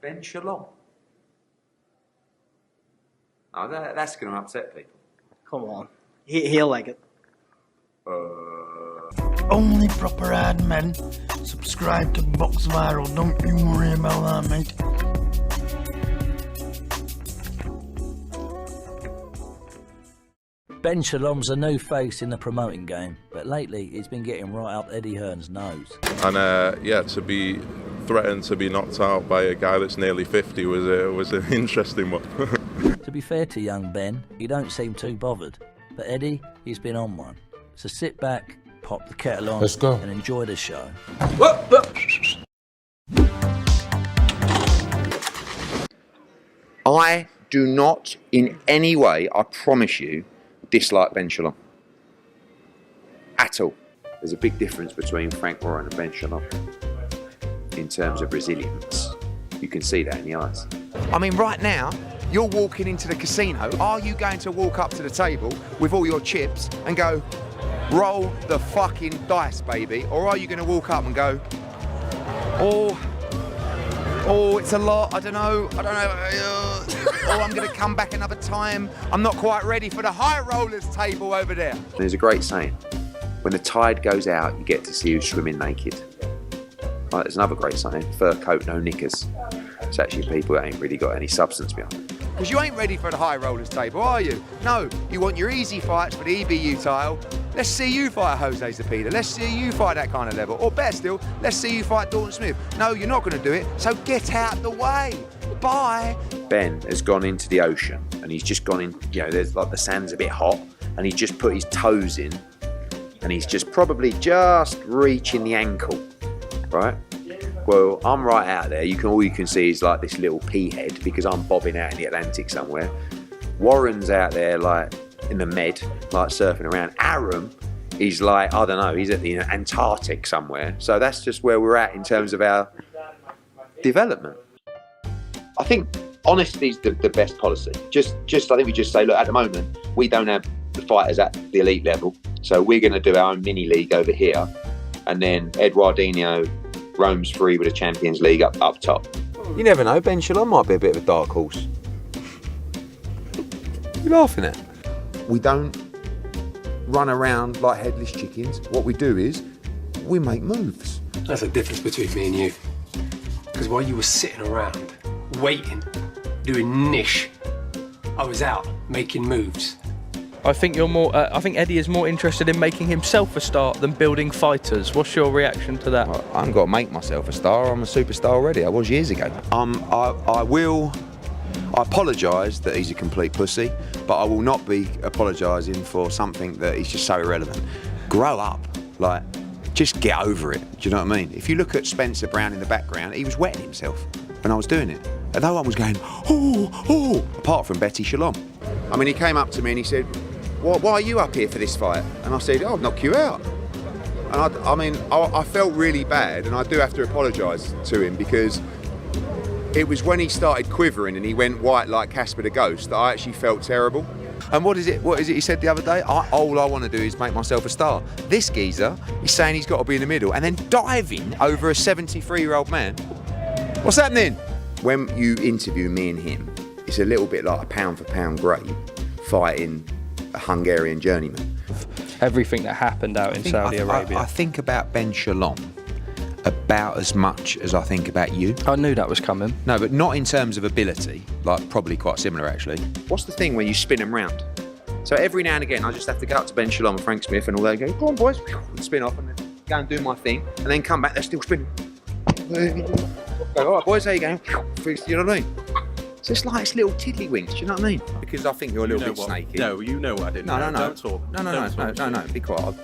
Ben Shalom. Oh, that's going to upset people. Come on. He'll like it. Only proper ad men subscribe to Box Viral. Don't you worry about that, mate. Ben Shalom's a new face in the promoting game, but lately he's been getting right up Eddie Hearn's nose. And to be threatened to be knocked out by a guy that's nearly 50 was an interesting one. To be fair to young Ben, he don't seem too bothered, but Eddie, he's been on one. So sit back, pop the kettle on, Let's go. and enjoy the show. I do not in any way, I promise you, dislike Ben Shalom. At all. There's a big difference between Frank Warren and Ben Shalom in terms of resilience. You can see that in the eyes. I mean, right now, you're walking into the casino. Are you going to walk up to the table with all your chips and go, roll the fucking dice, baby? Or are you going to walk up and go, oh, it's a lot, I don't know, or I'm going to come back another time. I'm not quite ready for the high rollers table over there. There's a great saying, when the tide goes out, you get to see who's swimming naked. Right, there's another great saying, fur coat, no knickers. It's actually people that ain't really got any substance behind it. Because you ain't ready for the high rollers table, are you? No, you want your easy fights for the EBU title. Let's see you fight Jose Zepeda. Let's see you fight that kind of level. Or better still, let's see you fight Dalton Smith. No, you're not going to do it, so get out the way. Bye. Ben has gone into the ocean and he's just gone in, there's like the sand's a bit hot and he's just put his toes in and he's just probably just reaching the ankle, right? Well, I'm right out there. All you can see is like this little pea head because I'm bobbing out in the Atlantic somewhere. Warren's out there like in the Med, like surfing around. Aram is like, I don't know, he's at the Antarctic somewhere. So that's just where we're at in terms of our development. I think honesty is the best policy. Just I think we just say, look, at the moment, we don't have the fighters at the elite level. So we're going to do our own mini league over here. And then Eduardinho roams free with a Champions League up top. You never know, Ben Shalom might be a bit of a dark horse. You're laughing at? We don't run around like headless chickens. What we do is, we make moves. That's the difference between me and you. Because while you were sitting around, waiting, doing niche, I was out making moves. I think I think Eddie is more interested in making himself a star than building fighters. What's your reaction to that? I haven't got to make myself a star. I'm a superstar already. I was years ago. I apologise that he's a complete pussy, but I will not be apologising for something that is just so irrelevant. Grow up, just get over it. Do you know what I mean? If you look at Spencer Brown in the background, he was wetting himself when I was doing it, and no one was going, oh, apart from Betty Shalom. I mean, he came up to me and he said, why are you up here for this fight? And I said, I'll knock you out. And I felt really bad, and I do have to apologise to him because it was when he started quivering and he went white like Casper the Ghost that I actually felt terrible. And what is it he said the other day? All I want to do is make myself a star. This geezer is saying he's got to be in the middle and then diving over a 73-year-old man. What's happening? When you interview me and him, it's a little bit like a pound-for-pound grape fighting a Hungarian journeyman. Everything that happened out in Saudi Arabia. I think about Ben Shalom about as much as I think about you. I knew that was coming. No, but not in terms of ability, probably quite similar actually. What's the thing when you spin them round? So every now and again I just have to go up to Ben Shalom and Frank Smith and all they go, go on boys, and spin off and then go and do my thing and then come back, they're still spinning. Go, all right boys, there you go. You know what I mean? So it's like it's little tiddlywinks, do you know what I mean? Because I think you're a little bit snaky. No, you know what I didn't know. No. Don't talk. No, be quiet.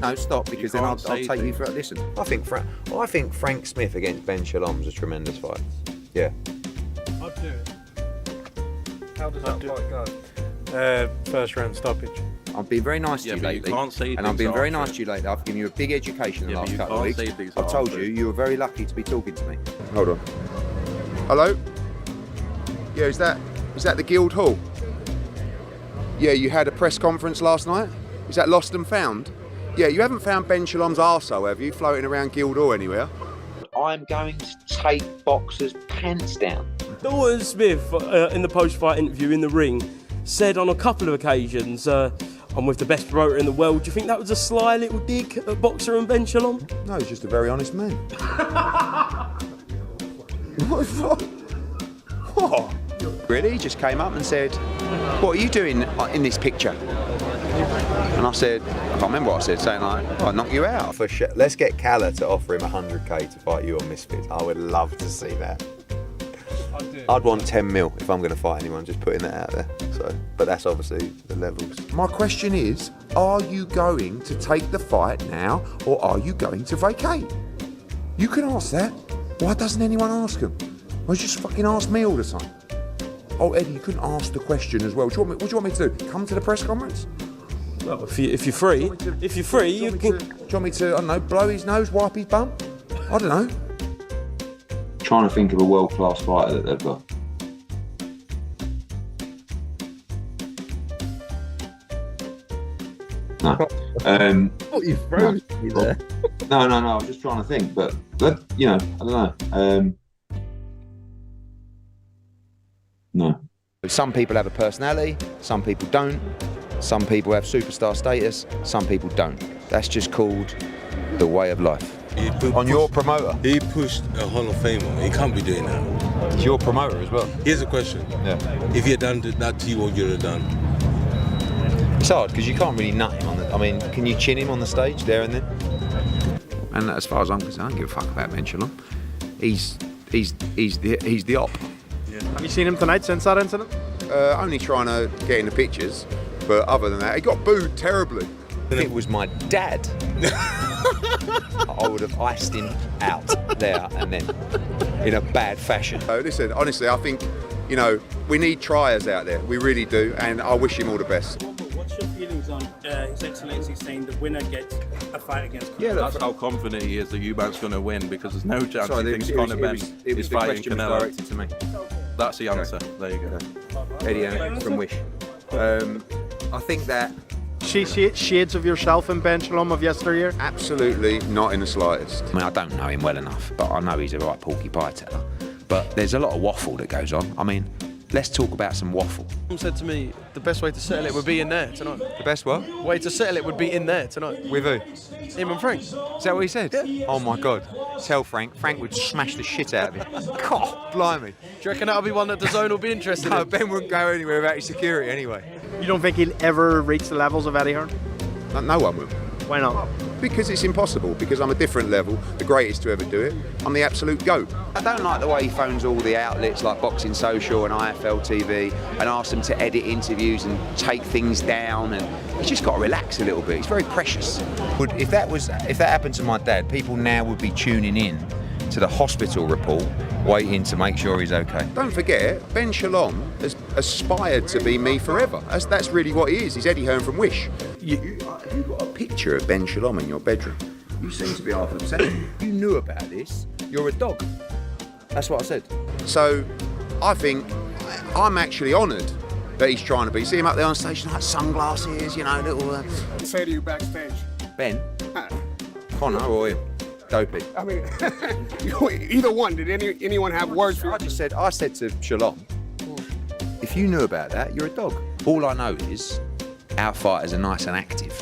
No, stop, because then I'll take you for it. Listen, I think Frank Smith against Ben Shalom's a tremendous fight. Yeah. I'd do it. How does that fight go? First round stoppage. I've been very nice to you lately, and I've been very nice to you lately. I've given you a big education in the last couple of weeks. I've told you were very lucky to be talking to me. Hold on. Hello? Yeah, is that the Guild Hall? Yeah, you had a press conference last night? Is that lost and found? Yeah, you haven't found Ben Shalom's arsehole, have you, floating around Guild Hall anywhere? I'm going to take boxers' pants down. Dalton Smith, in the post-fight interview in the ring, said on a couple of occasions, I'm with the best promoter in the world. Do you think that was a sly little dig at Boxer and Ben Shalom? No, he's just a very honest man. What? Really? He just came up and said, what are you doing in this picture? And I said, I can't remember what I said, saying like, I'll knock you out. For sure. Let's get Calla to offer him 100k to fight you on Misfits. I would love to see that. I'd want 10 mil if I'm going to fight anyone, just putting that out there. So, but that's obviously the levels. My question is, are you going to take the fight now, or are you going to vacate? You can ask that. Why doesn't anyone ask him? Why you just fucking ask me all the time? Oh, Eddie, you couldn't ask the question as well. What do you want me to do? Come to the press conference? Well, if you're free, you can. Do you want me to, I don't know, blow his nose, wipe his bum? I don't know. Trying to think of a world-class fighter that they've got. No. What you froze me there? No. I was just trying to think, but you know, I don't know. No. Some people have a personality. Some people don't. Some people have superstar status. Some people don't. That's just called the way of life. On your promoter. He pushed a Hall of Famer. He can't be doing that. It's your promoter as well. Here's a question. Yeah. If he had done that to you, what you'd have done? It's hard because you can't really nut him on the. I mean, can you chin him on the stage there and then? And as far as I'm concerned, I don't give a fuck about Ben Shalom. He's the op. Yeah. Have you seen him tonight since that incident? Only trying to get in the pictures, but other than that, he got booed terribly. If it was my dad, I would have iced him out there and then, in a bad fashion. Listen, honestly, I think, you know, we need triers out there. We really do, and I wish him all the best. What's your feelings on His Excellency saying the winner gets a fight against Canelo? Yeah, that's how confident he is that Eubank's going to win, because there's no chance he thinks Conor Ben is fighting Canelo. Directed to me. That's the answer. There you go. Eddie Hearn from Wish. I think that. Shades of yourself in Ben Shalom of yesteryear? Absolutely not in the slightest. I mean, I don't know him well enough, but I know he's a right porky pie teller. But there's a lot of waffle that goes on. I mean, let's talk about some waffle. Someone said to me, the best way to settle it would be in there tonight. The best what? Way to settle it would be in there tonight. With who? Him and Frank. Is that what he said? Yeah. Oh my God. Tell Frank. Frank would smash the shit out of him. God, blimey. Do you reckon that'll be one that the zone will be interested No, in? Ben wouldn't go anywhere without his security anyway. You don't think he'll ever reach the levels of Eddie Hearn? No one will. Why not? Because it's impossible, because I'm a different level, the greatest to ever do it. I'm the absolute GOAT. I don't like the way he phones all the outlets like Boxing Social and IFL TV and asks them to edit interviews and take things down, and he's just got to relax a little bit. He's very precious. If that happened to my dad, people now would be tuning in to the hospital report, waiting to make sure he's okay. Don't forget, Ben Shalom has aspired to be me forever. That's really what he is. He's Eddie Hearn from Wish. Have you got a picture of Ben Shalom in your bedroom? You seem to be half upset. You knew about this. You're a dog. That's what I said. So, I think I'm actually honoured that he's trying to be. See him up there on stage, like sunglasses, you know, little. Say to you backstage. Ben, Connor or him? Dopey. I mean, either one. Did anyone have words for you? I said to Shalom, if you knew about that, you're a dog. All I know is our fighters are nice and active.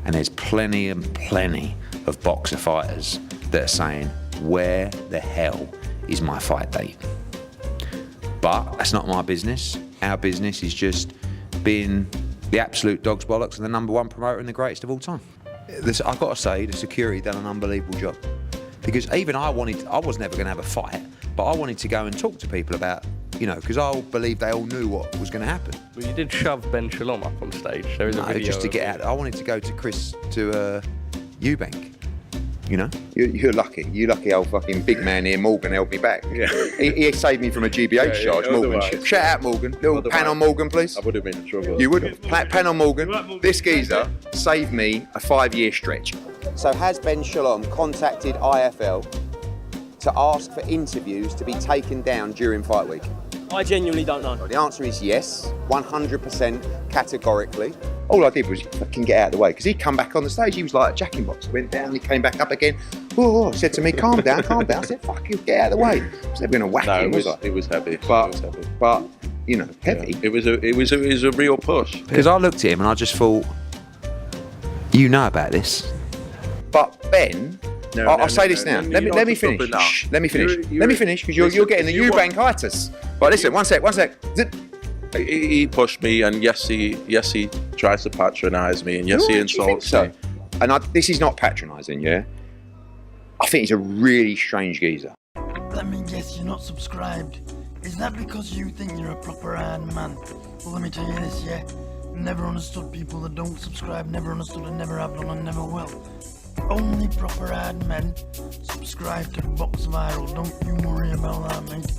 And there's plenty and plenty of boxer fighters that are saying, where the hell is my fight date? But that's not my business. Our business is just being the absolute dog's bollocks and the #1 promoter and the greatest of all time. I've got to say, the security done an unbelievable job. Because even I was never going to have a fight, but I wanted to go and talk to people about, you know, because I believe they all knew what was going to happen. Well, you did shove Ben Shalom up on stage. There is a video. Just to get out. I wanted to go to Eubank. You know, you're lucky. You lucky old fucking big man here, Morgan, held me back. Yeah. He saved me from a GBH charge, Morgan. Shout out Morgan. Little pan on Morgan, please. I would have been in trouble. You would have. Pan on Morgan. This geezer saved me a 5-year stretch. So has Ben Shalom contacted IFL to ask for interviews to be taken down during fight week? I genuinely don't know. The answer is yes, 100% categorically. All I did was fucking get out of the way, because he'd come back on the stage, he was like a jacking box, went down, he came back up again. oh, said to me, calm down. I said, fuck you, get out of the way. I was never going to whack him, was I? It was heavy. But you know, heavy. Yeah. It was a real push. Because I looked at him and I just thought, you know about this. But Ben, I'll say this now. Let me finish. Shh, let me finish. Let me finish, because you're getting the Eubankitis. But listen, one sec. Zip. He pushed me, and yes, he tries to patronise me, and yes, he insults me. And this is not patronising, yeah? I think he's a really strange geezer. Let me guess, you're not subscribed. Is that because you think you're a proper Iron Man? Well, let me tell you this, yeah? Never understood people that don't subscribe, never understood and never have done and never will. Only proper Iron Men subscribe to Box Viral, don't you worry about that, mate.